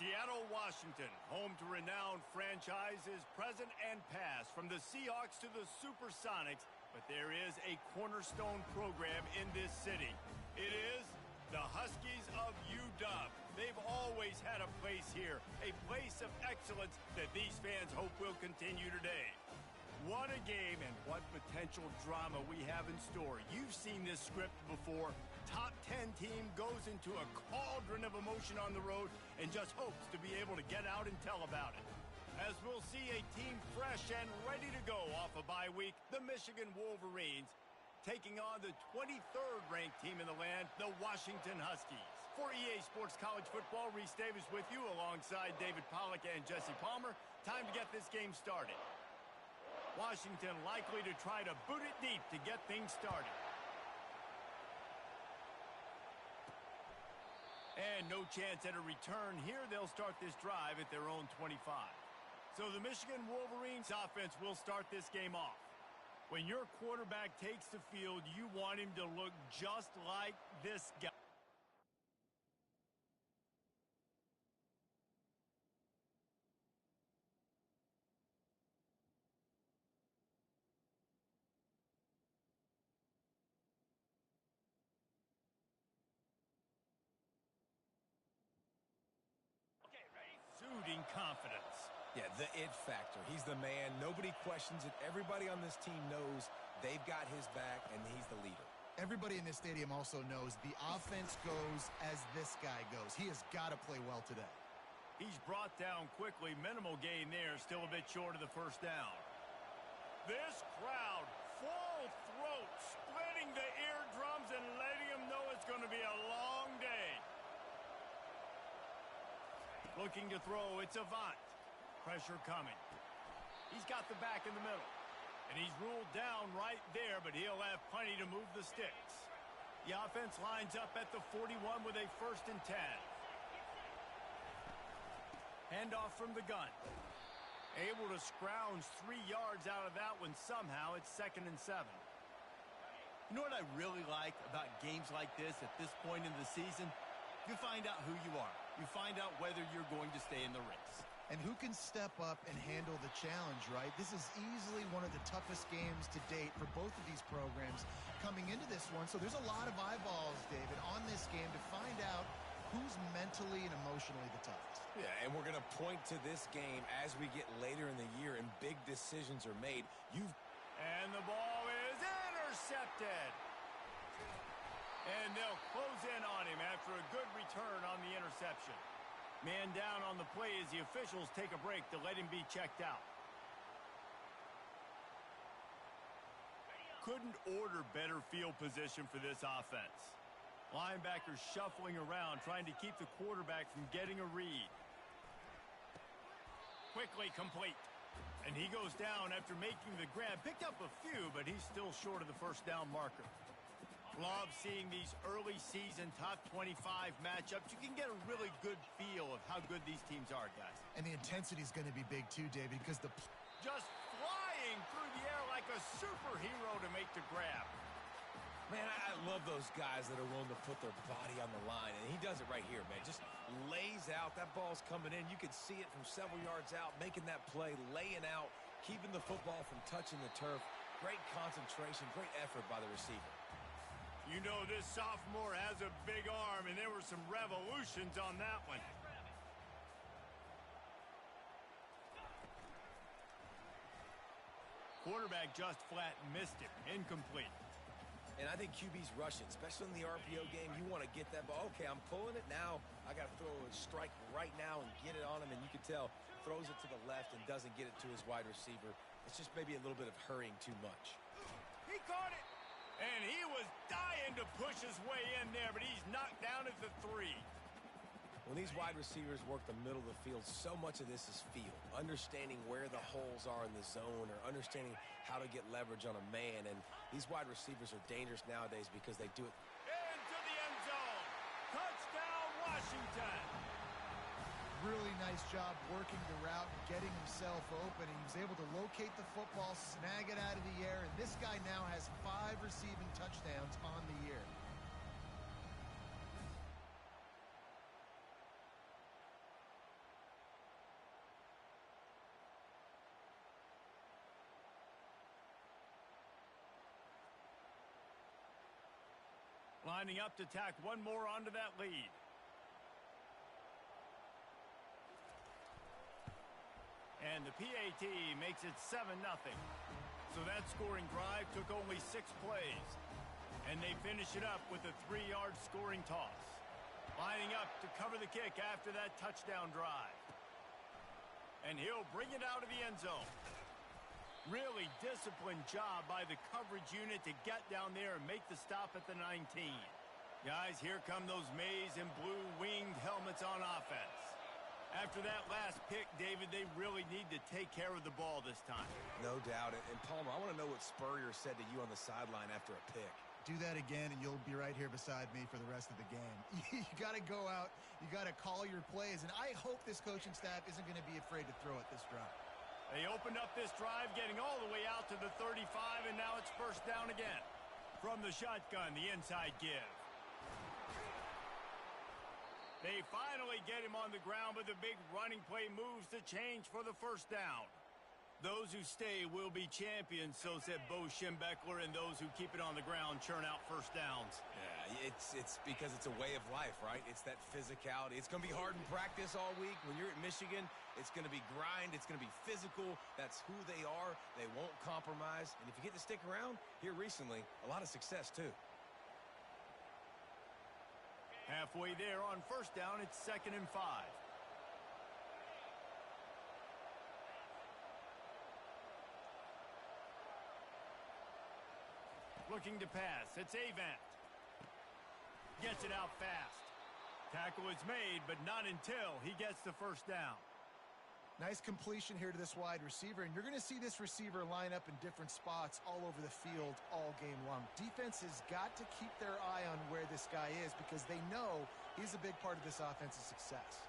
Seattle, Washington, home to renowned franchises present and past, from the Seahawks to the Supersonics, but there is a cornerstone program in this city. It is the Huskies of UW. They've always had a place here, a place of excellence that these fans hope will continue today. What a game and what potential drama we have in store. You've seen this script before. Top 10 team goes into a cauldron of emotion on the road and just hopes to be able to get out and tell about it. As we'll see a team fresh and ready to go off a bye week, the Michigan Wolverines, taking on the 23rd ranked team in the land, the Washington Huskies. For EA Sports College Football, Reese Davis with you alongside David Pollack and Jesse Palmer. Time to get this game started. Washington likely to try to boot it deep to get things started. And no chance at a return here. They'll start this drive at their own 25. So the Michigan Wolverines offense will start this game off. When your quarterback takes the field, you want him to look just like this guy. Okay, ready? Exuding confidence. Yeah, the it factor. He's the man. Nobody questions it. Everybody on this team knows they've got his back, and he's the leader. Everybody in this stadium also knows the offense goes as this guy goes. He has got to play well today. He's brought down quickly. Minimal gain there. Still a bit short of the first down. This crowd, full throat, splitting the eardrums and letting them know it's going to be a long day. Looking to throw, it's Avant. Pressure coming. He's got the back in the middle. And he's ruled down right there, but he'll have plenty to move the sticks. The offense lines up at the 41 with a 1st and 10. Handoff from the gun. Able to scrounge 3 yards out of that one somehow. It's 2nd and 7. You know what I really like about games like this at this point in the season? You find out who you are. You find out whether you're going to stay in the race. And who can step up and handle the challenge, right? This is easily one of the toughest games to date for both of these programs coming into this one. So there's a lot of eyeballs, David, on this game to find out who's mentally and emotionally the toughest. Yeah, and we're going to point to this game as we get later in the year and big decisions are made. And the ball is intercepted. And they'll close in on him after a good return on the interception. Man down on the play as the officials take a break to let him be checked out. Couldn't order better field position for this offense. Linebackers shuffling around, trying to keep the quarterback from getting a read. Quickly complete. And he goes down after making the grab. Picked up a few, but he's still short of the first down marker. Love seeing these early season top 25 matchups. You can get a really good feel of how good these teams are, guys. And the intensity is going to be big too, David, because the... Just flying through the air like a superhero to make the grab. Man, I love those guys that are willing to put their body on the line, and he does it right here, man. Just lays out. That ball's coming in. You can see it from several yards out, making that play, laying out, keeping the football from touching the turf. Great concentration, great effort by the receiver. You know this sophomore has a big arm, and there were some revolutions on that one. Quarterback just flat missed it. Incomplete. And I think QB's rushing, especially in the RPO game. You want to get that ball. Okay, I'm pulling it now. I got to throw a strike right now and get it on him. And you can tell, throws it to the left and doesn't get it to his wide receiver. It's just maybe a little bit of hurrying too much. He caught it. And he was dying to push his way in there, but he's knocked down at the 3. When these wide receivers work the middle of the field, so much of this is feel. Understanding where the holes are in the zone or understanding how to get leverage on a man. And these wide receivers are dangerous nowadays because they do it. Into the end zone. Touchdown, Washington. Really nice job working the route and getting himself open. He was able to locate the football, snag it out of the air, and this guy now has 5 receiving touchdowns on the year. Lining up to tack one more onto that lead. And the PAT makes it 7-0. So that scoring drive took only 6 plays. And they finish it up with a 3-yard scoring toss. Lining up to cover the kick after that touchdown drive. And he'll bring it out of the end zone. Really disciplined job by the coverage unit to get down there and make the stop at the 19. Guys, here come those maize and blue winged helmets on offense. After that last pick, David, they really need to take care of the ball this time. No doubt. And Palmer, I want to know what Spurrier said to you on the sideline after a pick. Do that again, and you'll be right here beside me for the rest of the game. You got to go out. You got to call your plays. And I hope this coaching staff isn't going to be afraid to throw it this drive. They opened up this drive, getting all the way out to the 35, and now it's first down again. From the shotgun, the inside give. They finally get him on the ground, but the big running play moves the change for the first down. Those who stay will be champions, so said Bo Schembechler, and those who keep it on the ground churn out first downs. Yeah, it's because it's a way of life, right? It's that physicality. It's going to be hard in practice all week. When you're at Michigan, it's going to be grind. It's going to be physical. That's who they are. They won't compromise. And if you get to stick around, here recently, a lot of success too. Halfway there on first down, it's 2nd and 5. Looking to pass. It's Avant. Gets it out fast. Tackle is made, but not until he gets the first down. Nice completion here to this wide receiver, and you're going to see this receiver line up in different spots all over the field all game long. Defense has got to keep their eye on where this guy is because they know he's a big part of this offense's success.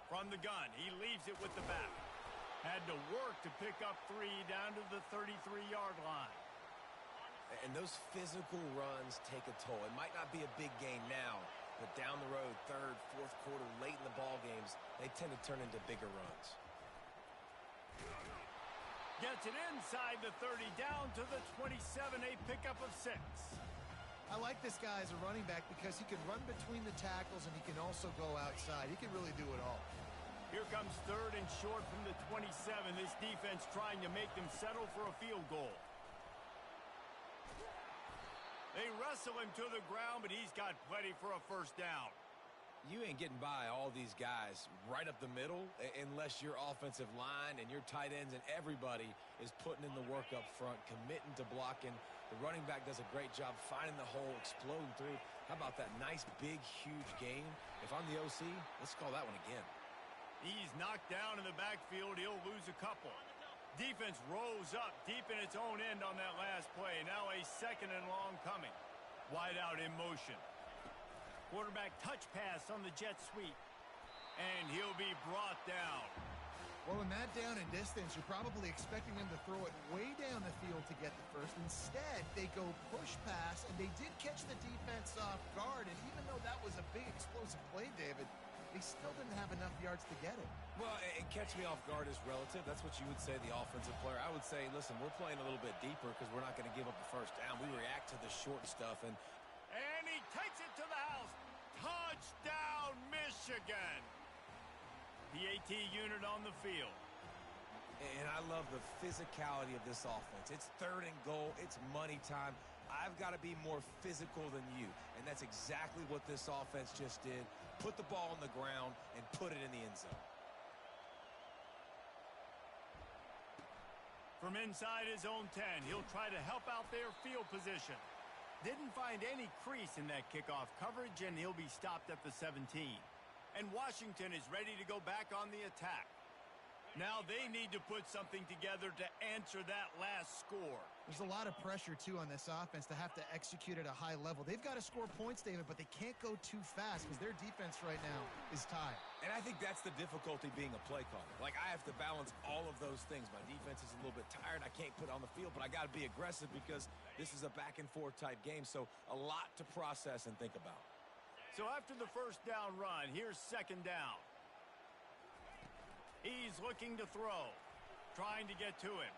From the gun, he leaves it with the back. Had to work to pick up 3 down to the 33-yard line. And those physical runs take a toll. It might not be a big gain now, but down the road, 3rd, 4th quarter, late in the ball games, they tend to turn into bigger runs. Gets it inside the 30, down to the 27, a pickup of 6. I like this guy as a running back because he can run between the tackles and he can also go outside. He can really do it all. Here comes 3rd and short from the 27. This defense trying to make them settle for a field goal. They wrestle him to the ground, but he's got plenty for a first down. You ain't getting by all these guys right up the middle unless your offensive line and your tight ends and everybody is putting in the work up front, committing to blocking. The running back does a great job finding the hole, exploding through. How about that nice, big, huge gain? If I'm the OC, let's call that one again. He's knocked down in the backfield. He'll lose a couple. Defense rolls up deep in its own end on that last play. Now a 2nd and long coming. Wide out in motion. Quarterback touch pass on the jet sweep. And he'll be brought down. Well, in that down and distance, you're probably expecting them to throw it way down the field to get the first. Instead, they go push pass, and they did catch the defense off guard. And even though that was a big explosive play, David, they still didn't have enough yards to get it. Well, and catch me off guard is relative. That's what you would say, the offensive player. I would say, listen, we're playing a little bit deeper because we're not going to give up the first down. We react to the short stuff. And he takes it to the house. Touchdown, Michigan. PAT unit on the field. And I love the physicality of this offense. It's 3rd and goal. It's money time. I've got to be more physical than you. And that's exactly what this offense just did. Put the ball on the ground and put it in the end zone. From inside his own 10, he'll try to help out their field position. Didn't find any crease in that kickoff coverage, and he'll be stopped at the 17. And Washington is ready to go back on the attack. Now they need to put something together to answer that last score. There's a lot of pressure, too, on this offense to have to execute at a high level. They've got to score points, David, but they can't go too fast because their defense right now is tired. And I think that's the difficulty being a play caller. Like, I have to balance all of those things. My defense is a little bit tired. I can't put it on the field, but I got to be aggressive because this is a back-and-forth type game, so a lot to process and think about. So after the first down run, here's 2nd down. He's looking to throw, trying to get to him.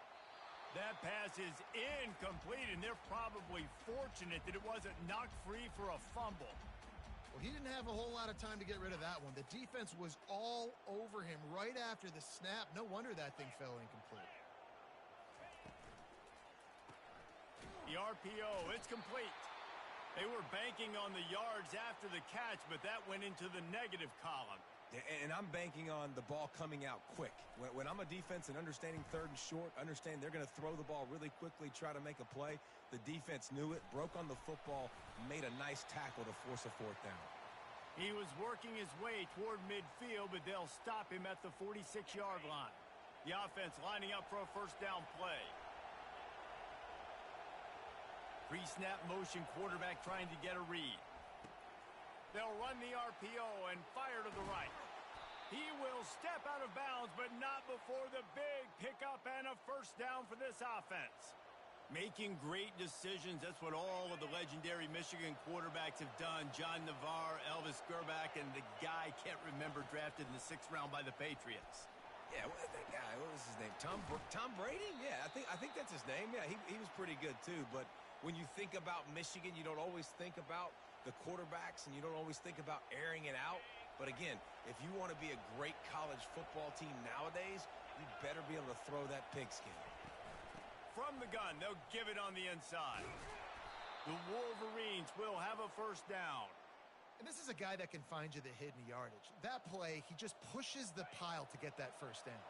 That pass is incomplete, and they're probably fortunate that it wasn't knocked free for a fumble. Well, he didn't have a whole lot of time to get rid of that one. The defense was all over him right after the snap. No wonder that thing fell incomplete. The RPO, it's complete. They were banking on the yards after the catch, but that went into the negative column. And I'm banking on the ball coming out quick. When I'm a defense and understanding third and short, understand they're going to throw the ball really quickly, try to make a play. The defense knew it, broke on the football, made a nice tackle to force a fourth down. He was working his way toward midfield, but they'll stop him at the 46-yard line. The offense lining up for a first down play. Pre-snap motion quarterback trying to get a read. They'll run the RPO and fire to the right. He will step out of bounds, but not before the big pickup and a first down for this offense. Making great decisions, that's what all of the legendary Michigan quarterbacks have done. John Navarre, Elvis Grbac, and the guy, can't remember, drafted in the 6th round by the Patriots. Yeah, that guy, what was his name? Tom Brady? Yeah, I think that's his name. Yeah, he was pretty good too, but when you think about Michigan, you don't always think about the quarterbacks, and you don't always think about airing it out. But again, if you want to be a great college football team nowadays, you better be able to throw that pigskin. From the gun, they'll give it on the inside. The Wolverines will have a first down. And this is a guy that can find you the hidden yardage. That play, he just pushes the pile to get that first down.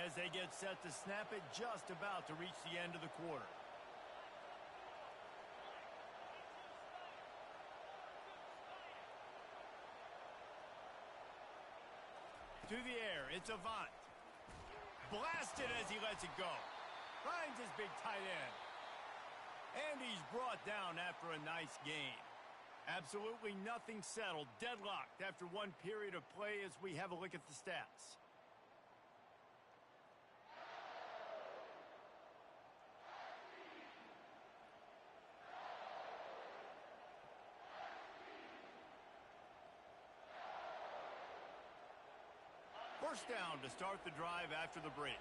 As they get set to snap it, just about to reach the end of the quarter. To the air, it's Avant. Blasted as he lets it go. Finds his big tight end. And he's brought down after a nice gain. Absolutely nothing settled. Deadlocked after one period of play as we have a look at the stats. First down to start the drive after the break.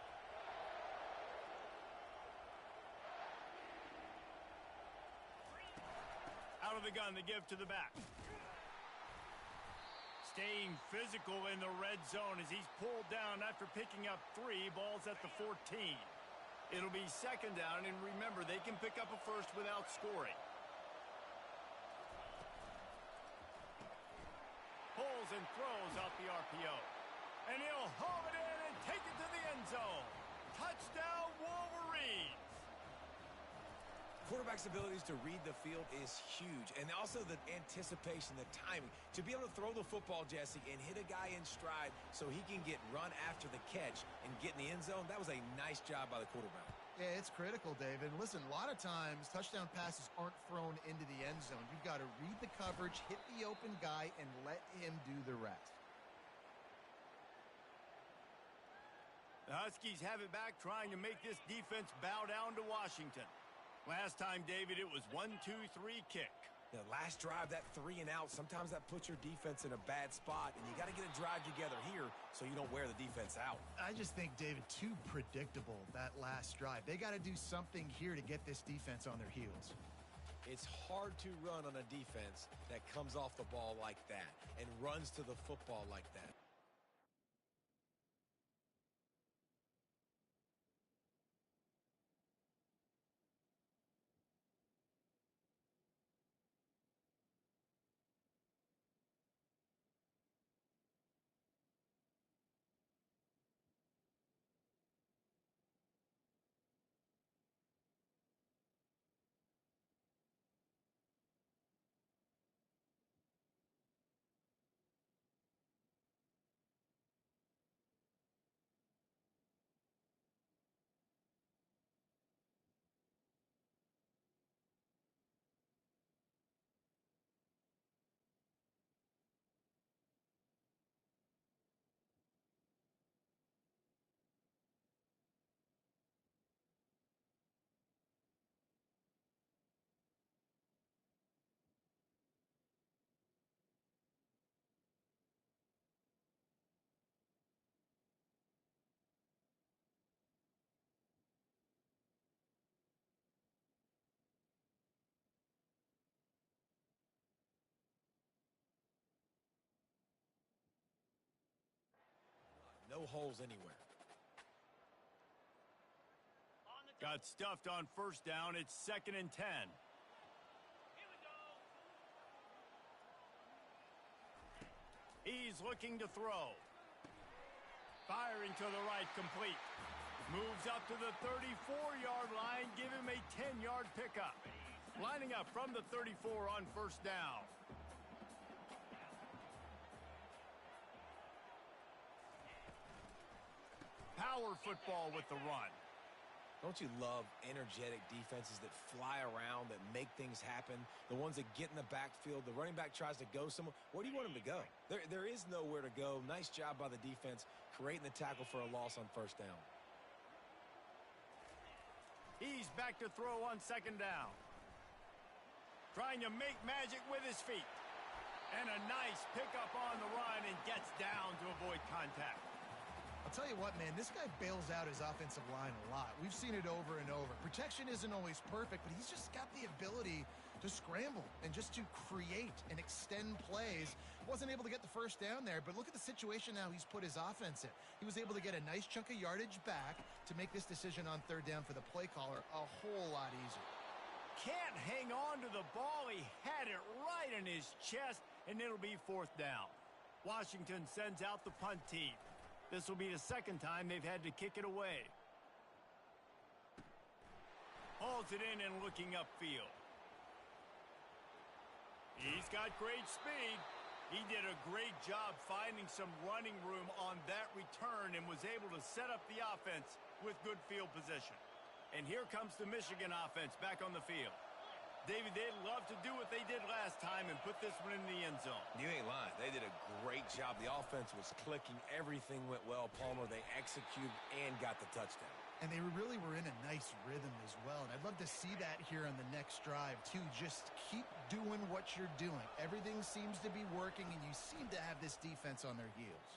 Out of the gun, the give to the back. Staying physical in the red zone as he's pulled down after picking up 3 balls at the 14. It'll be second down, and remember, they can pick up a first without scoring. Pulls and throws out the RPO. And he'll haul it in and take it to the end zone. Touchdown, Wolverines! Quarterback's abilities to read the field is huge, and also the anticipation, the timing. To be able to throw the football, Jesse, and hit a guy in stride so he can get run after the catch and get in the end zone, that was a nice job by the quarterback. Yeah, it's critical, David. Listen, a lot of times touchdown passes aren't thrown into the end zone. You've got to read the coverage, hit the open guy, and let him do the rest. The Huskies have it back, trying to make this defense bow down to Washington. Last time, David, it was 1-2-3 kick. The last drive, that 3 and out, sometimes that puts your defense in a bad spot, and you got to get a drive together here so you don't wear the defense out. I just think, David, too predictable, that last drive. They got to do something here to get this defense on their heels. It's hard to run on a defense that comes off the ball like that and runs to the football like that. no holes anywhere. Got stuffed on first down. It's 2nd and 10. He's looking to throw. Firing to the right, complete. Moves up to the 34-yard line. Give him a 10-yard pickup. Lining up from the 34 on first down. Power football with the run. Don't you love energetic defenses that fly around, that make things happen? The ones that get in the backfield, the running back tries to go somewhere. Where do you want him to go? There is nowhere to go. Nice job by the defense creating the tackle for a loss on first down. He's back to throw on 2nd down. Trying to make magic with his feet. And a nice pickup on the run and gets down to avoid contact. I'll tell you what, man, this guy bails out his offensive line a lot. We've seen it over and over. Protection isn't always perfect, but he's just got the ability to scramble and just to create and extend plays. Wasn't able to get the first down there, but look at the situation now he's put his offense in. He was able to get a nice chunk of yardage back to make this decision on 3rd down for the play caller a whole lot easier. Can't hang on to the ball. He had it right in his chest, and it'll be 4th down. Washington sends out the punt team. This will be the 2nd time they've had to kick it away. Hauls it in and looking upfield. He's got great speed. He did a great job finding some running room on that return and was able to set up the offense with good field position. And here comes the Michigan offense back on the field. David, they'd love to do what they did last time and put this one in the end zone. You ain't lying. They did a great job. The offense was clicking. Everything went well, Palmer. They executed and got the touchdown. And they really were in a nice rhythm as well. And I'd love to see that here on the next drive, too. Just keep doing what you're doing. Everything seems to be working, and you seem to have this defense on their heels.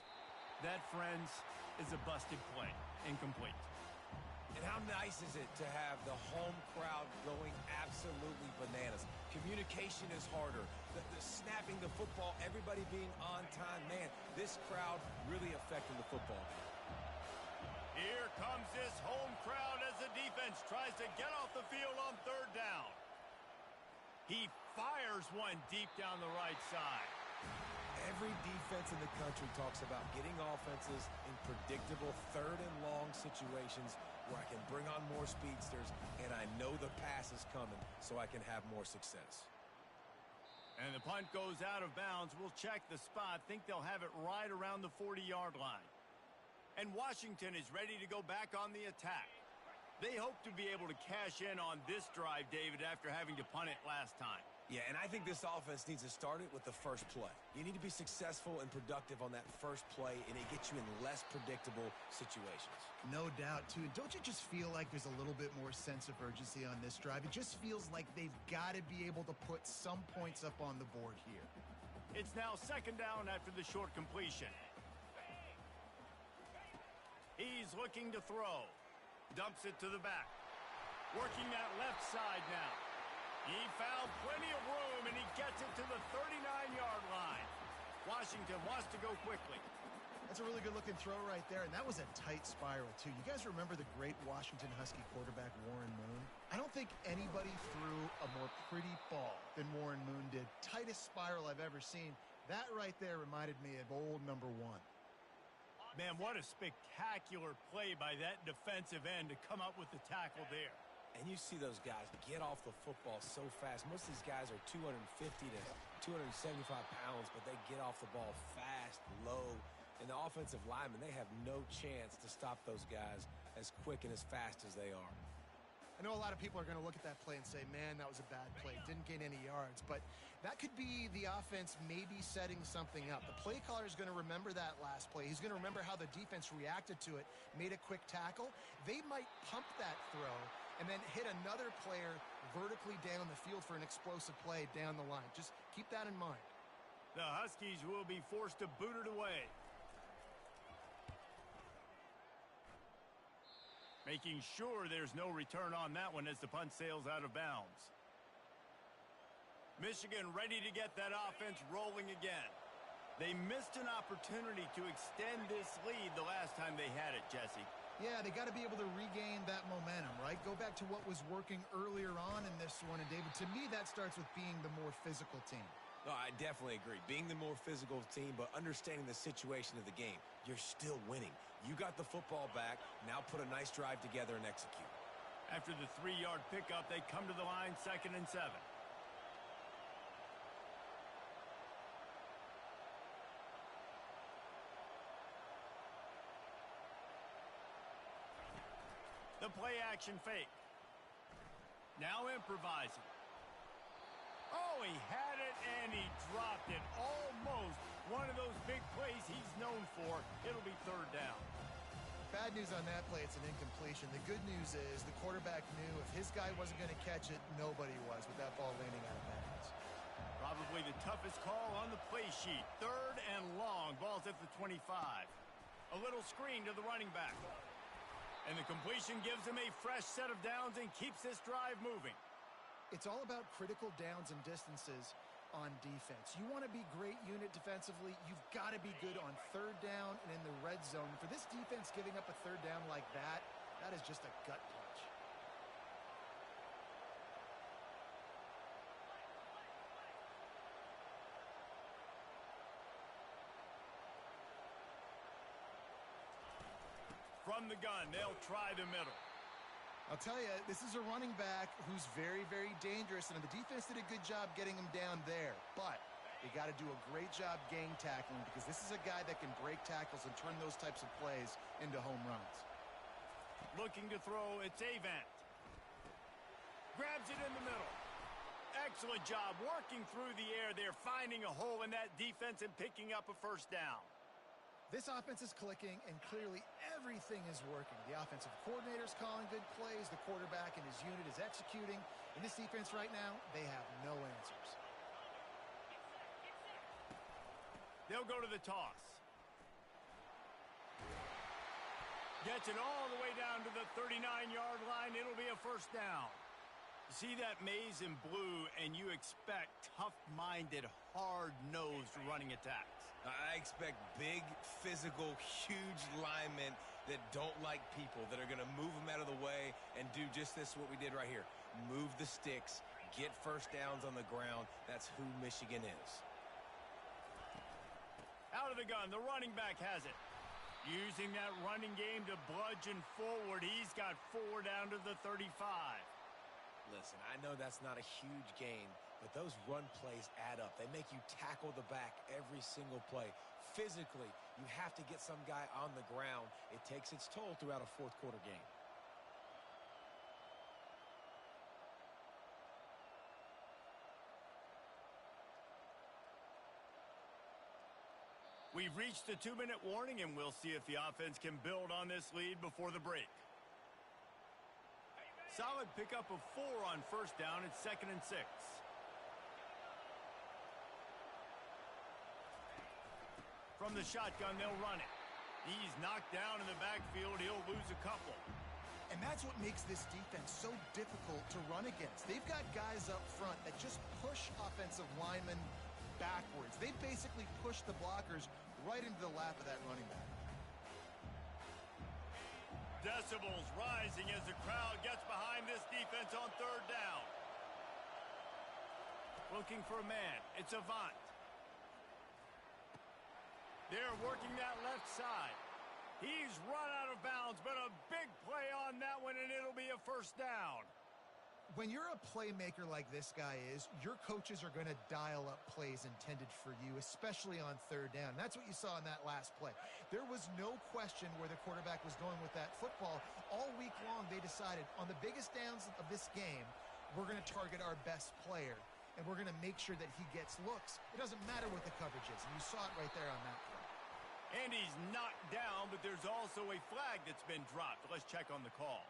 That, friends, is a busted play. Incomplete. And how nice is it to have the home crowd going absolutely bananas? Communication is harder. The snapping the football, everybody being on time. Man, this crowd really affecting the football game. Here comes this home crowd as the defense tries to get off the field on 3rd down. He fires one deep down the right side. Every defense in the country talks about getting offenses in predictable 3rd and long situations where I can bring on more speedsters and I know the pass is coming so I can have more success. And the punt goes out of bounds. We'll check the spot. Think they'll have it right around the 40-yard line. And Washington is ready to go back on the attack. They hope to be able to cash in on this drive, David, after having to punt it last time. Yeah, and I think this offense needs to start it with the first play. You need to be successful and productive on that first play, and it gets you in less predictable situations. No doubt, too. And don't you just feel like there's a little bit more sense of urgency on this drive? It just feels like they've got to be able to put some points up on the board here. It's now 2nd down after the short completion. He's looking to throw. Dumps it to the back. Working that left side now. He found plenty of room, and he gets it to the 39-yard line. Washington wants to go quickly. That's a really good-looking throw right there, and that was a tight spiral, too. You guys remember the great Washington Husky quarterback Warren Moon? I don't think anybody threw a more pretty ball than Warren Moon did. Tightest spiral I've ever seen. That right there reminded me of old number 1. Man, what a spectacular play by that defensive end to come up with the tackle there. And you see those guys get off the football so fast. Most of these guys are 250 to 275 pounds, but they get off the ball fast, low. And the offensive linemen, they have no chance to stop those guys as quick and as fast as they are. I know a lot of people are going to look at that play and say, man, that was a bad play. Didn't gain any yards. But that could be the offense maybe setting something up. The play caller is going to remember that last play. He's going to remember how the defense reacted to it, made a quick tackle. They might pump that throw and then hit another player vertically down the field for an explosive play down the line. Just keep that in mind. The Huskies will be forced to boot it away. Making sure there's no return on that one as the punt sails out of bounds. Michigan ready to get that offense rolling again. They missed an opportunity to extend this lead the last time they had it, Jesse. Yeah, they got to be able to regain that momentum, right? Go back to what was working earlier on in this one. And, David, to me, that starts with being the more physical team. No, I definitely agree. Being the more physical team, but understanding the situation of the game. You're still winning. You got the football back. Now put a nice drive together and execute. After the 3-yard pickup, they come to the line 2nd and 7. The play action fake. Now improvising. Oh, he had it and he dropped it. Almost one of those big plays he's known for. It'll be 3rd down. Bad news on that play, it's an incompletion. The good news is the quarterback knew if his guy wasn't going to catch it, nobody was with that ball landing out of bounds. Probably the toughest call on the play sheet. 3rd and long. Ball's at the 25. A little screen to the running back. And the completion gives him a fresh set of downs and keeps this drive moving. It's all about critical downs and distances on defense. You want to be great unit defensively, you've got to be good on 3rd down and in the red zone. For this defense giving up a 3rd down like that, that is just a gut punch. From the gun, they'll try the middle. I'll tell you, this is a running back who's very, very dangerous, and the defense did a good job getting him down there. But they got to do a great job gang tackling because this is a guy that can break tackles and turn those types of plays into home runs. Looking to throw, it's Avant. Grabs it in the middle. Excellent job working through the air there, finding a hole in that defense and picking up a 1st down. This offense is clicking, and clearly everything is working. The offensive coordinator's calling good plays. The quarterback and his unit is executing. In this defense right now, they have no answers. They'll go to the toss. Gets it all the way down to the 39-yard line. It'll be a 1st down. You see that maze in blue, and you expect tough-minded, hard-nosed running attacks. I expect big, physical, huge linemen that don't like people, that are going to move them out of the way and do just this, what we did right here. Move the sticks, get 1st downs on the ground. That's who Michigan is. Out of the gun, the running back has it. Using that running game to bludgeon forward. He's got 4 down to the 35. Listen, I know that's not a huge gain, but those run plays add up. They make you tackle the back every single play. Physically, you have to get some guy on the ground. It takes its toll throughout a 4th quarter game. We've reached the 2-minute warning, and we'll see if the offense can build on this lead before the break. Solid pickup of 4 on 1st down. It's 2nd and 6. From the shotgun, they'll run it. He's knocked down in the backfield. He'll lose a couple. And that's what makes this defense so difficult to run against. They've got guys up front that just push offensive linemen backwards. They basically push the blockers right into the lap of that running back. Decibels rising as the crowd gets behind this defense on 3rd down. Looking for a man. It's Avant. They're working that left side. He's run out of bounds, but a big play on that one, and it'll be a 1st down. When you're a playmaker like this guy is, your coaches are going to dial up plays intended for you, especially on 3rd down. That's what you saw in that last play. There was no question where the quarterback was going with that football. All week long, they decided on the biggest downs of this game, we're going to target our best player, and we're going to make sure that he gets looks. It doesn't matter what the coverage is, and you saw it right there on that play. And he's knocked down, but there's also a flag that's been dropped. Let's check on the call.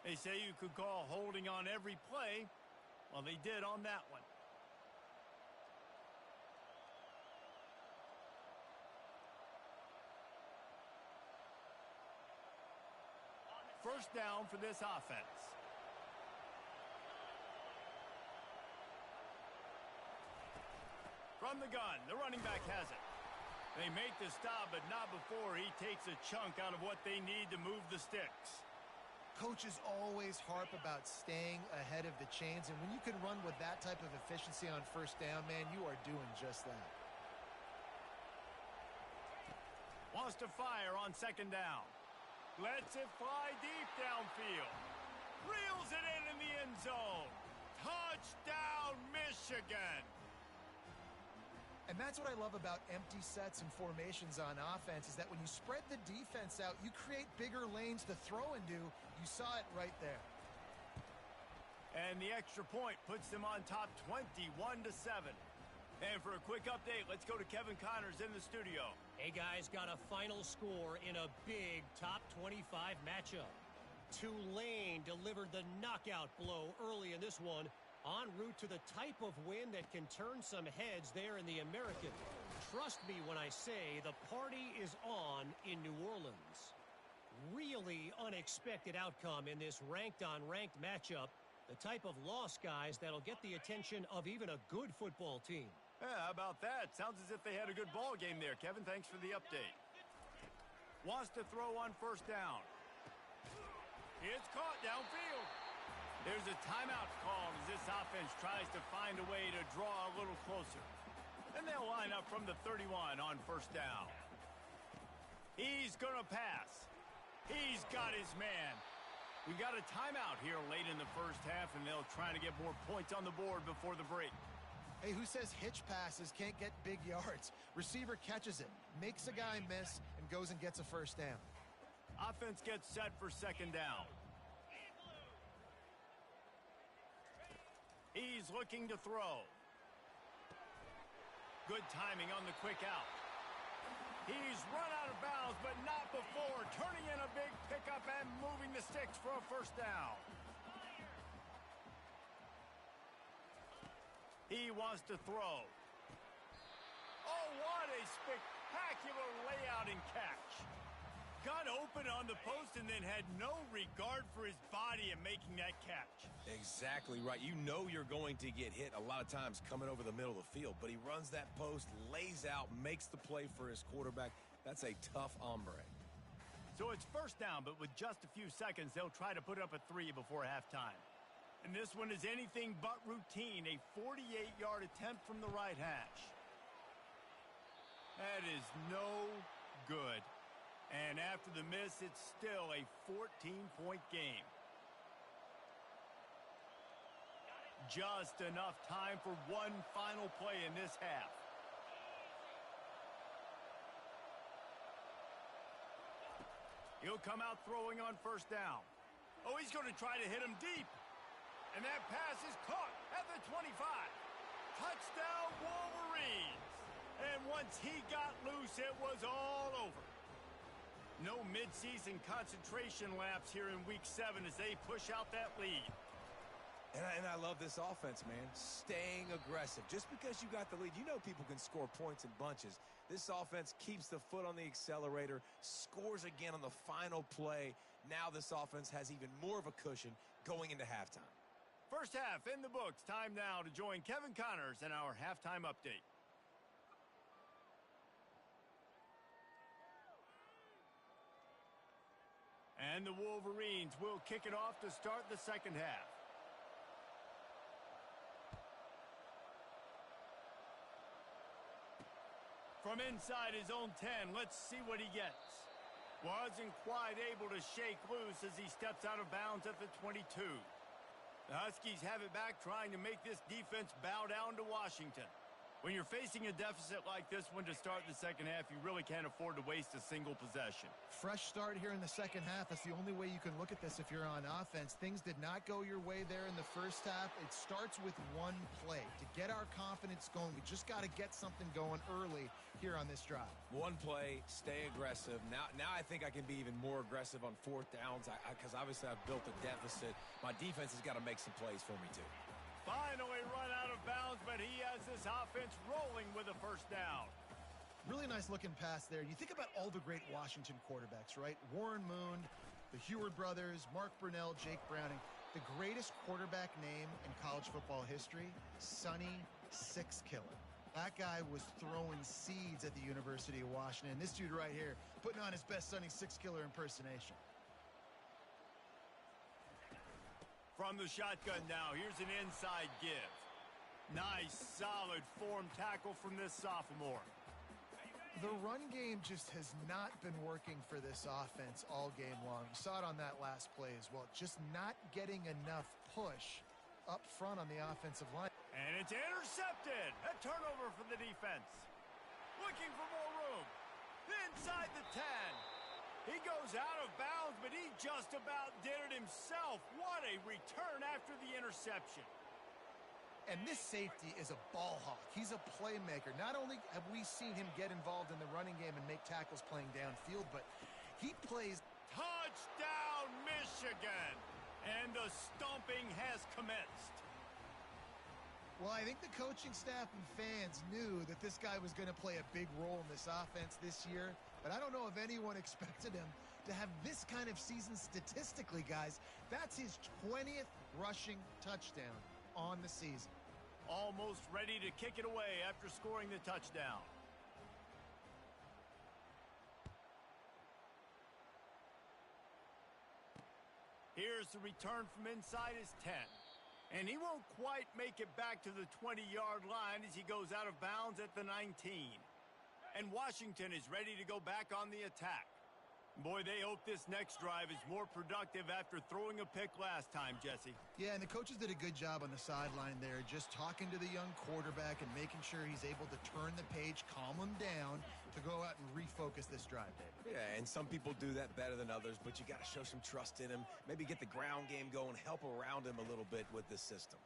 They say you could call holding on every play. Well, they did on that one. First down for this offense. From the gun, the running back has it. They make the stop, but not before he takes a chunk out of what they need to move the sticks. Coaches always harp about staying ahead of the chains, and when you can run with that type of efficiency on first down, man, you are doing just that. Wants to fire on second down. Lets it fly deep downfield. Reels it in the end zone. Touchdown, Michigan. And that's what I love about empty sets and formations on offense, is that when you spread the defense out, you create bigger lanes to throw into. You saw it right there. And the extra point puts them on top 21-7. And for a quick update, let's go to Kevin Connors in the studio. Hey, guys, got a final score in a big top 25 matchup. Tulane delivered the knockout blow early in this one, en route to the type of win that can turn some heads there in the American. Trust me when I say the party is on in New Orleans. Really unexpected outcome in this ranked-on-ranked matchup. The type of loss, guys, that'll get the attention of even a good football team. Yeah, how about that? Sounds as if they had a good ball game there, Kevin. Thanks for the update. Wants to throw on first down. It's caught downfield. There's a timeout called as this offense tries to find a way to draw a little closer. And they'll line up from the 31 on first down. He's going to pass. He's got his man. We got a timeout here late in the first half, and they'll try to get more points on the board before the break. Hey, who says hitch passes can't get big yards? Receiver catches it, makes a guy miss, and goes and gets a first down. Offense gets set for second down. He's looking to throw. Good timing on the quick out. He's run out of bounds, but not before turning in a big pickup and moving the sticks for a first down. He wants to throw. Oh, what a spectacular layout and catch. Got open on the post and then had no regard for his body in making that catch. Exactly right. You know you're going to get hit a lot of times coming over the middle of the field, but he runs that post, lays out, makes the play for his quarterback. That's a tough hombre. So it's first down, but with just a few seconds, they'll try to put up a 3 before halftime. And this one is anything but routine, a 48-yard attempt from the right hash. That is no good. And after the miss, it's still a 14-point game. Just enough time for one final play in this half. He'll come out throwing on first down. Oh, he's going to try to hit him deep. And that pass is caught at the 25. Touchdown, Wolverines. And once he got loose, it was all over. No midseason concentration laps here in Week 7 as they push out that lead. And I love this offense, man. Staying aggressive. Just because you got the lead, you know people can score points in bunches. This offense keeps the foot on the accelerator, scores again on the final play. Now this offense has even more of a cushion going into halftime. First half in the books. Time now to join Kevin Connors in our halftime update. And the Wolverines will kick it off to start the second half. From inside his own 10, let's see what he gets. Wasn't quite able to shake loose as he steps out of bounds at the 22. The Huskies have it back, trying to make this defense bow down to Washington. When you're facing a deficit like this one to start the second half, you really can't afford to waste a single possession. Fresh start here in the second half. That's the only way you can look at this if you're on offense. Things did not go your way there in the first half. It starts with one play. To get our confidence going, we just got to get something going early here on this drive. One play, stay aggressive. Now I think I can be even more aggressive on fourth downs because obviously I've built a deficit. My defense has got to make some plays for me too. Finally run out of bounds, but he has this offense rolling with a first down. Really nice looking pass there. You think about all the great Washington quarterbacks, right? Warren Moon, the Heward brothers, Mark Brunell, Jake Browning. The greatest quarterback name in college football history, Sonny Six Killer. That guy was throwing seeds at the University of Washington. This dude right here putting on his best Sonny Six Killer impersonation. From the shotgun now, here's an inside give. Nice, solid form tackle from this sophomore. The run game just has not been working for this offense all game long. You saw it on that last play as well. Just not getting enough push up front on the offensive line. And it's intercepted. A turnover for the defense. Looking for more room. Inside the 10. He goes out of bounds, but he just about did it himself. What a return after the interception. And this safety is a ball hawk. He's a playmaker. Not only have we seen him get involved in the running game and make tackles playing downfield, but he plays. Touchdown, Michigan. And the stomping has commenced. Well, I think the coaching staff and fans knew that this guy was going to play a big role in this offense this year, but I don't know if anyone expected him to have this kind of season statistically, guys. That's his 20th rushing touchdown on the season. Almost ready to kick it away after scoring the touchdown. Here's the return from inside his 10. And he won't quite make it back to the 20-yard line as he goes out of bounds at the 19. And Washington is ready to go back on the attack. Boy, they hope this next drive is more productive after throwing a pick last time, Jesse. Yeah, and the coaches did a good job on the sideline there, just talking to the young quarterback and making sure he's able to turn the page, calm him down to go out and refocus this drive, David. Yeah, and some people do that better than others, but you got to show some trust in him. Maybe get the ground game going, help around him a little bit with this system.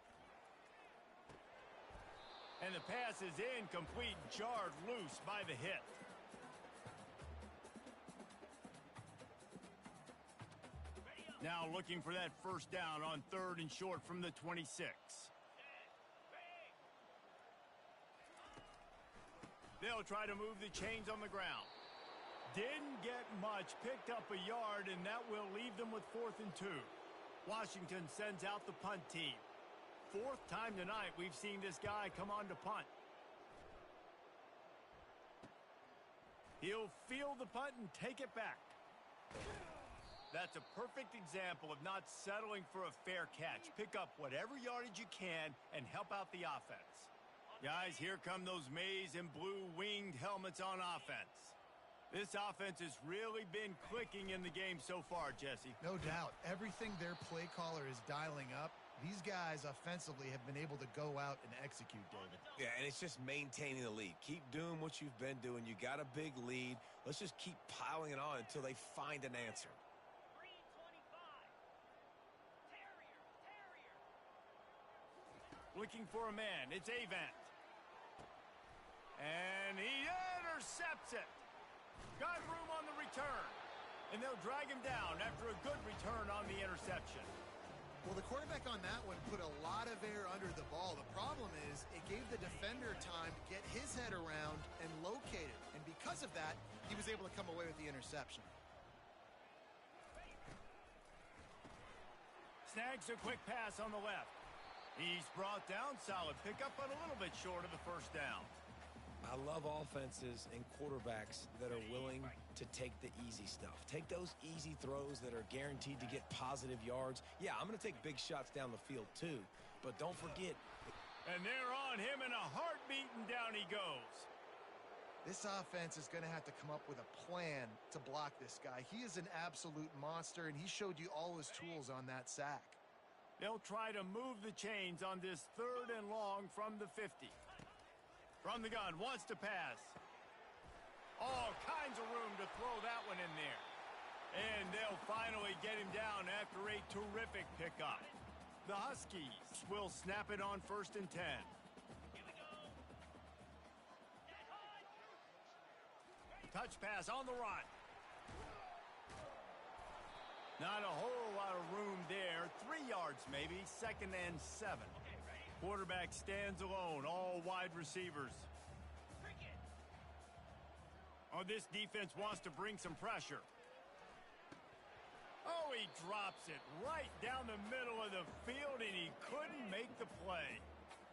And the pass is incomplete, jarred loose by the hit. Now looking for that first down on 3rd and short from the 26. They'll try to move the chains on the ground. Didn't get much, picked up a yard, and that will leave them with 4th and 2. Washington sends out the punt team. 4th time tonight we've seen this guy come on to punt. He'll field the punt and take it back. That's a perfect example of not settling for a fair catch. Pick up whatever yardage you can and help out the offense. Guys, here come those maize and blue winged helmets on offense. This offense has really been clicking in the game so far, Jesse. No doubt. Everything their play caller is dialing up, these guys offensively have been able to go out and execute, David. Yeah, and it's just maintaining the lead. Keep doing what you've been doing. You got a big lead. Let's just keep piling it on until they find an answer. Looking for a man. It's Avant. And he intercepts it. Got room on the return. And they'll drag him down after a good return on the interception. Well, the quarterback on that one put a lot of air under the ball. The problem is it gave the defender time to get his head around and locate it. And because of that, he was able to come away with the interception. Snags a quick pass on the left. He's brought down, solid pickup, but a little bit short of the first down. I love offenses and quarterbacks that are willing to take the easy stuff. Take those easy throws that are guaranteed to get positive yards. Yeah, I'm going to take big shots down the field too, but don't forget. And they're on him in a heartbeat, and down he goes. This offense is going to have to come up with a plan to block this guy. He is an absolute monster, and he showed you all his tools on that sack. They'll try to move the chains on this 3rd and long from the 50. From the gun, wants to pass. All kinds of room to throw that one in there. And they'll finally get him down after a terrific pickup. The Huskies will snap it on 1st and 10. Touch pass on the run. Not a whole lot of room there. 3 yards maybe, 2nd and 7. Quarterback stands alone, all wide receivers. Oh, this defense wants to bring some pressure. Oh, he drops it right down the middle of the field, and he couldn't make the play.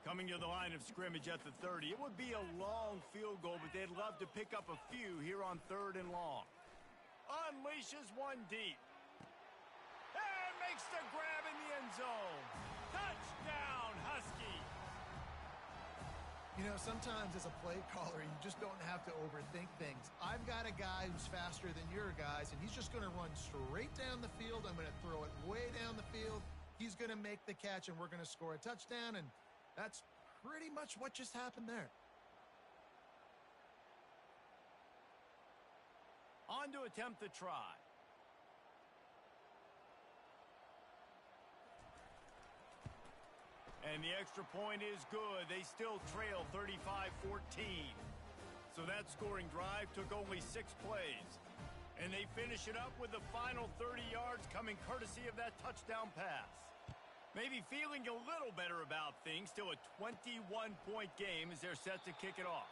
Coming to the line of scrimmage at the 30. It would be a long field goal, but they'd love to pick up a few here on 3rd and long. Unleashes one deep. And makes the grab in the end zone. Touchdown, Husky. You know, sometimes as a play caller, you just don't have to overthink things. I've got a guy who's faster than your guys, and he's just going to run straight down the field. I'm going to throw it way down the field. He's going to make the catch, and we're going to score a touchdown, and that's pretty much what just happened there. On to attempt the try. And the extra point is good. They still trail 35-14. So that scoring drive took only 6 plays. And they finish it up with the final 30 yards coming courtesy of that touchdown pass. Maybe feeling a little better about things. Still a 21-point game as they're set to kick it off.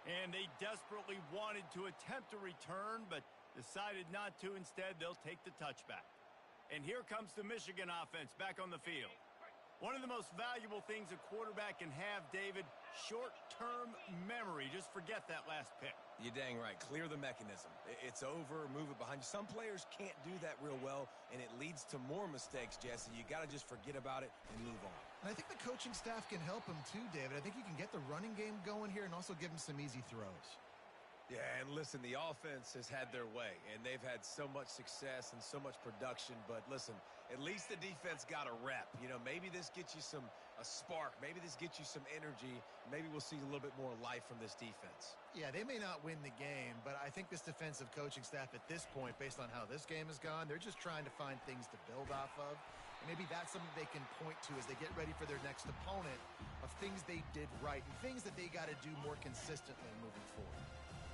And they desperately wanted to attempt a return, but decided not to. Instead, they'll take the touchback. And here comes the Michigan offense back on the field. One of the most valuable things a quarterback can have, David, short-term memory. Just forget that last pick. You're dang right. Clear the mechanism. It's over. Move it behind you. Some players can't do that real well, and it leads to more mistakes, Jesse. You got to just forget about it and move on. And I think the coaching staff can help him too, David. I think you can get the running game going here and also give him some easy throws. Yeah, and listen, the offense has had their way, and they've had so much success and so much production. But listen, at least the defense got a rep. You know, maybe this gets you a spark. Maybe this gets you some energy. Maybe we'll see a little bit more life from this defense. Yeah, they may not win the game, but I think this defensive coaching staff at this point, based on how this game has gone, they're just trying to find things to build off of. And maybe that's something they can point to as they get ready for their next opponent of things they did right and things that they got to do more consistently moving forward.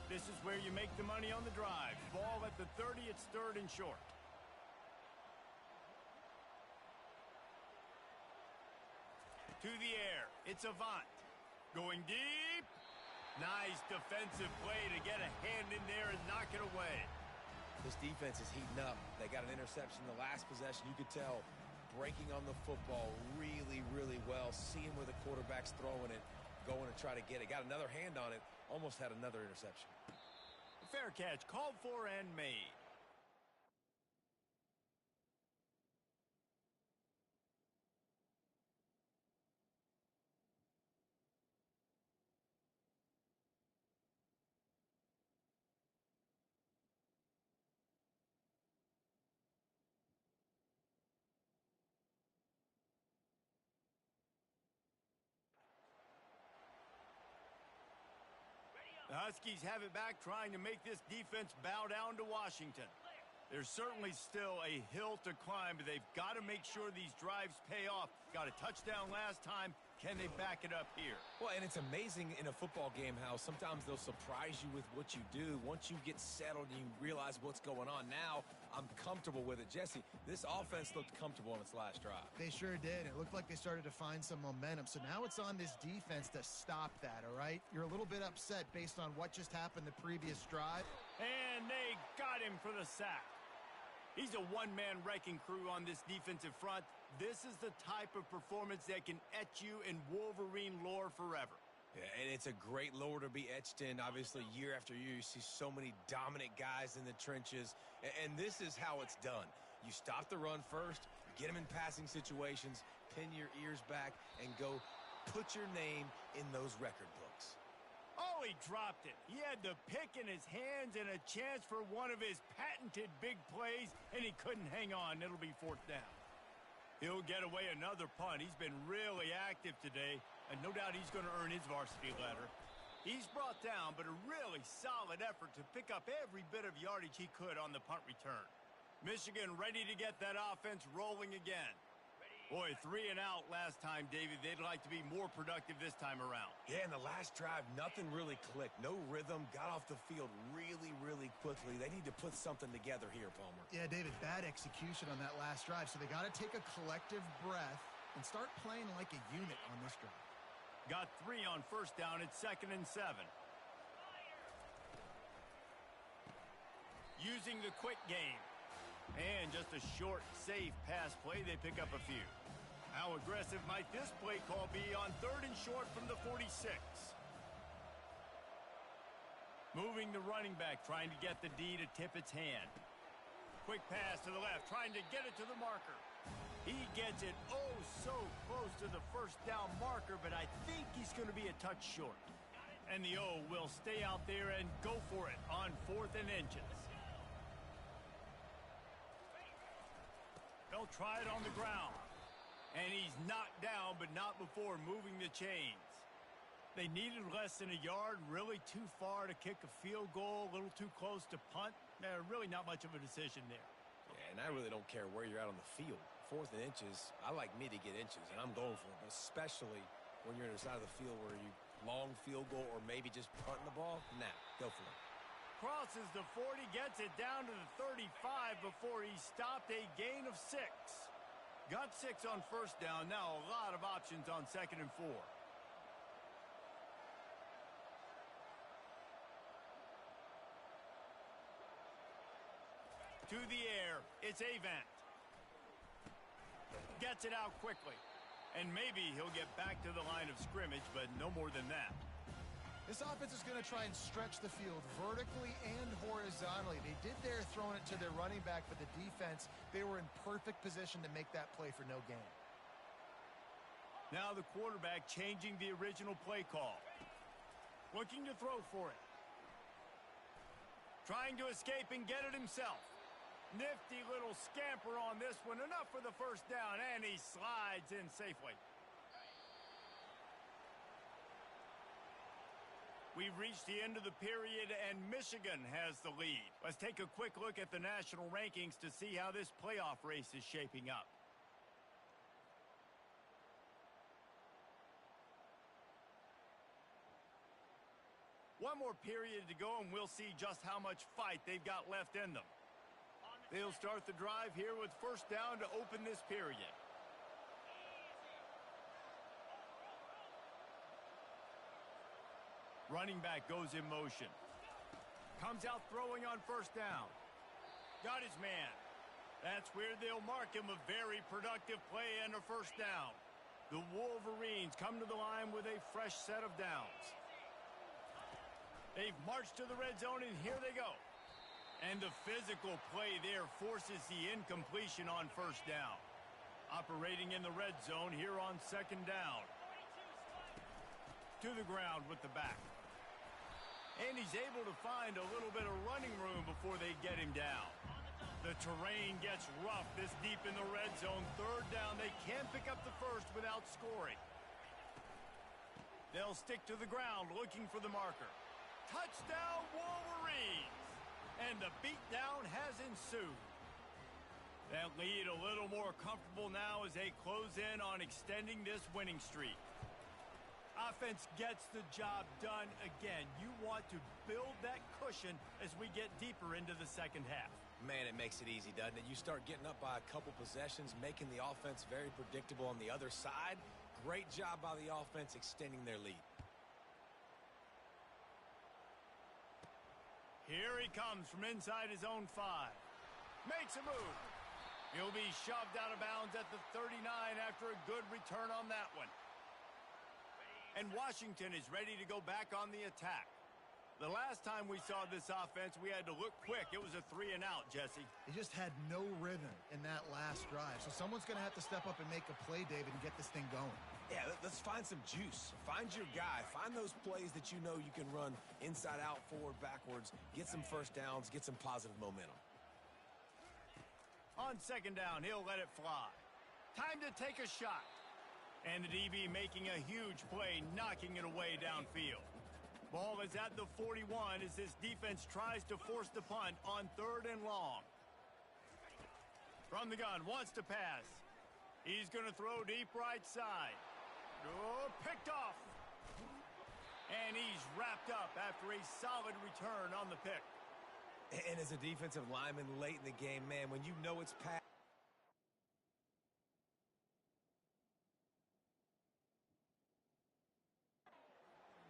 This is where you make the money on the drive. Ball at the 30, it's 3rd and short. To the air, it's Avant. Going deep. Nice defensive play to get a hand in there and knock it away. This defense is heating up. They got an interception the last possession. You could tell breaking on the football really, really well, seeing where the quarterback's throwing it, going to try to get it. Got another hand on it, almost had another interception. Fair catch, called for and made. The Huskies have it back, trying to make this defense bow down to Washington. There's certainly still a hill to climb, but they've got to make sure these drives pay off. Got a touchdown last time. Can they back it up here? Well, and it's amazing in a football game how sometimes they'll surprise you with what you do. Once you get settled and you realize what's going on, now I'm comfortable with it. Jesse, this offense looked comfortable on its last drive. They sure did. It looked like they started to find some momentum. So now it's on this defense to stop that, all right? You're a little bit upset based on what just happened the previous drive. And they got him for the sack. He's a one-man wrecking crew on this defensive front. This is the type of performance that can etch you in Wolverine lore forever. Yeah, and it's a great lore to be etched in. Obviously, year after year, you see so many dominant guys in the trenches. And this is how it's done. You stop the run first, get them in passing situations, pin your ears back, and go put your name in those record books. Oh, he dropped it. He had the pick in his hands and a chance for one of his patented big plays, and he couldn't hang on. It'll be 4th down. He'll get away another punt. He's been really active today, and no doubt he's going to earn his varsity letter. He's brought down, but a really solid effort to pick up every bit of yardage he could on the punt return. Michigan ready to get that offense rolling again. Boy, 3 and out last time, David. They'd like to be more productive this time around. Yeah, in the last drive, nothing really clicked. No rhythm, got off the field really, really quickly. They need to put something together here, Palmer. Yeah, David, bad execution on that last drive. So they got to take a collective breath and start playing like a unit on this drive. Got 3 on 1st down. It's 2nd and 7. Using the quick game. And just a short, safe pass play. They pick up a few. How aggressive might this play call be on 3rd and short from the 46? Moving the running back, trying to get the D to tip its hand. Quick pass to the left, trying to get it to the marker. He gets it oh so close to the first down marker, but I think he's going to be a touch short. And the O will stay out there and go for it on 4th and inches. They'll try it on the ground. And he's knocked down, but not before moving the chains. They needed less than a yard, really too far to kick a field goal, a little too close to punt. Really not much of a decision there. Yeah, and I really don't care where you're at on the field. 4th and inches, I like me to get inches, and I'm going for it, but especially when you're on the side of the field where you long field goal or maybe just punting the ball, nah, go for it. Crosses the 40, gets it down to the 35 before he stopped, a gain of 6. Got 6 on 1st down, now a lot of options on 2nd and 4. To the air, it's Avant. Gets it out quickly. And maybe he'll get back to the line of scrimmage, but no more than that. This offense is going to try and stretch the field vertically and horizontally. They did there throwing it to their running back, but the defense, they were in perfect position to make that play for no gain. Now the quarterback changing the original play call. Looking to throw for it. Trying to escape and get it himself. Nifty little scamper on this one. Enough for the first down, and he slides in safely. We've reached the end of the period, and Michigan has the lead. Let's take a quick look at the national rankings to see how this playoff race is shaping up. One more period to go, and we'll see just how much fight they've got left in them. They'll start the drive here with 1st down to open this period. Running back goes in motion. Comes out throwing on 1st down. Got his man. That's where they'll mark him a very productive play and a 1st down. The Wolverines come to the line with a fresh set of downs. They've marched to the red zone, and here they go. And the physical play there forces the incompletion on 1st down. Operating in the red zone here on 2nd down. To the ground with the back. And he's able to find a little bit of running room before they get him down. The terrain gets rough this deep in the red zone. 3rd down, they can't pick up the first without scoring. They'll stick to the ground looking for the marker. Touchdown, Wolverines! And the beatdown has ensued. That lead a little more comfortable now as they close in on extending this winning streak. Offense gets the job done again. You want to build that cushion as we get deeper into the 2nd half. Man, it makes it easy, doesn't it? You start getting up by a couple possessions, making the offense very predictable on the other side. Great job by the offense extending their lead. Here he comes from inside his own 5. Makes a move. He'll be shoved out of bounds at the 39 after a good return on that one. And Washington is ready to go back on the attack. The last time we saw this offense, we had to look quick. It was a 3-and-out, Jesse. They just had no rhythm in that last drive. So someone's going to have to step up and make a play, David, and get this thing going. Yeah, let's find some juice. Find your guy. Find those plays that you know you can run inside out, forward, backwards. Get some 1st downs. Get some positive momentum. On 2nd down, he'll let it fly. Time to take a shot. And the DB making a huge play, knocking it away downfield. Ball is at the 41 as this defense tries to force the punt on 3rd and long. From the gun, wants to pass. He's going to throw deep right side. Oh, picked off. And he's wrapped up after a solid return on the pick. And as a defensive lineman late in the game, man, when you know it's past.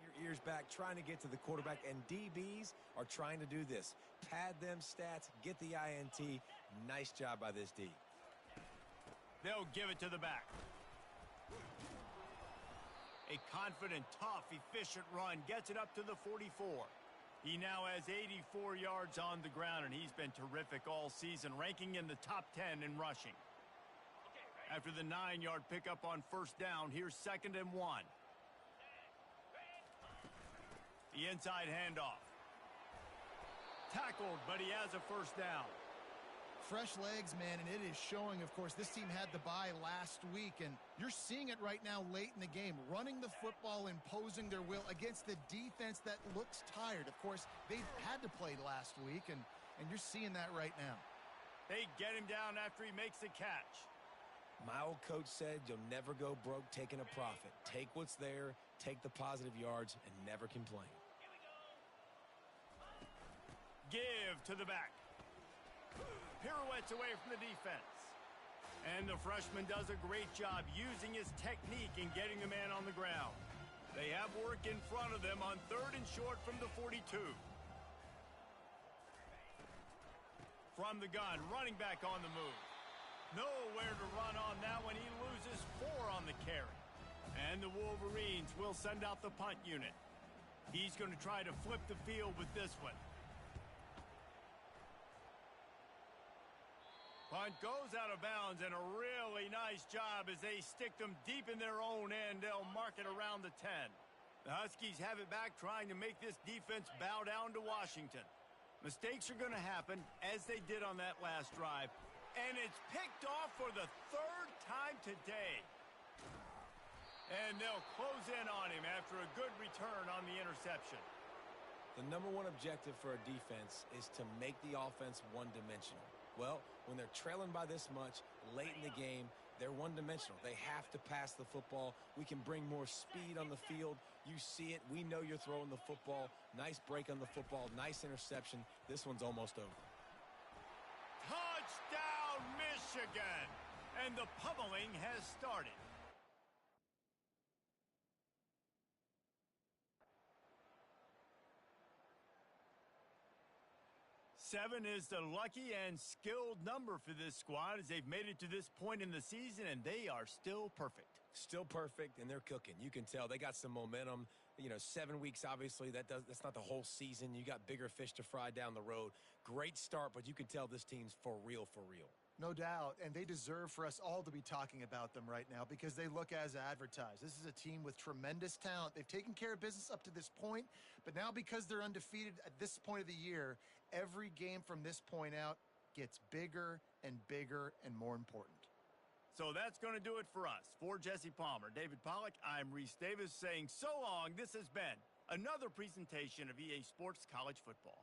Your ears back, trying to get to the quarterback, and DBs are trying to do this. Pad them stats, get the INT. Nice job by this D. They'll give it to the back. A confident, tough, efficient run gets it up to the 44. He now has 84 yards on the ground, and he's been terrific all season, ranking in the top 10 in rushing. After the 9-yard pickup on first down, here's 2nd and 1. The inside handoff. Tackled, but he has a first down. Fresh legs, man, and it is showing, of course. This team had the bye last week, and you're seeing it right now late in the game. Running the football, imposing their will against the defense that looks tired. Of course, they've had to play last week, and you're seeing that right now. They get him down after he makes the catch. My old coach said you'll never go broke taking a profit. Take what's there, take the positive yards, and never complain. Give to the back. Pirouettes away from the defense. And the freshman does a great job using his technique and getting the man on the ground. They have work in front of them on 3rd and short from the 42. From the gun, running back on the move. Nowhere to run on that one. He loses 4 on the carry. And the Wolverines will send out the punt unit. He's going to try to flip the field with this one. Punt goes out of bounds, and a really nice job as they stick them deep in their own end. They'll mark it around the 10. The Huskies have it back, trying to make this defense bow down to Washington. Mistakes are going to happen, as they did on that last drive. And it's picked off for the 3rd time today. And they'll close in on him after a good return on the interception. The number one objective for a defense is to make the offense one-dimensional. Well, when they're trailing by this much late in the game, they're one-dimensional. They have to pass the football. We can bring more speed on the field. You see it. We know you're throwing the football. Nice break on the football. Nice interception. This one's almost over. Touchdown, Michigan! And the pummeling has started. Seven is the lucky and skilled number for this squad as they've made it to this point in the season, and they are still perfect. Still perfect, and they're cooking. You can tell they got some momentum. 7 weeks, obviously, that's not the whole season. You got bigger fish to fry down the road. Great start, but you can tell this team's for real, for real. No doubt, and they deserve for us all to be talking about them right now because they look as advertised. This is a team with tremendous talent. They've taken care of business up to this point, but now because they're undefeated at this point of the year, every game from this point out gets bigger and bigger and more important. So that's going to do it for us. For Jesse Palmer, David Pollack, I'm Reese Davis saying so long. This has been another presentation of EA Sports College Football.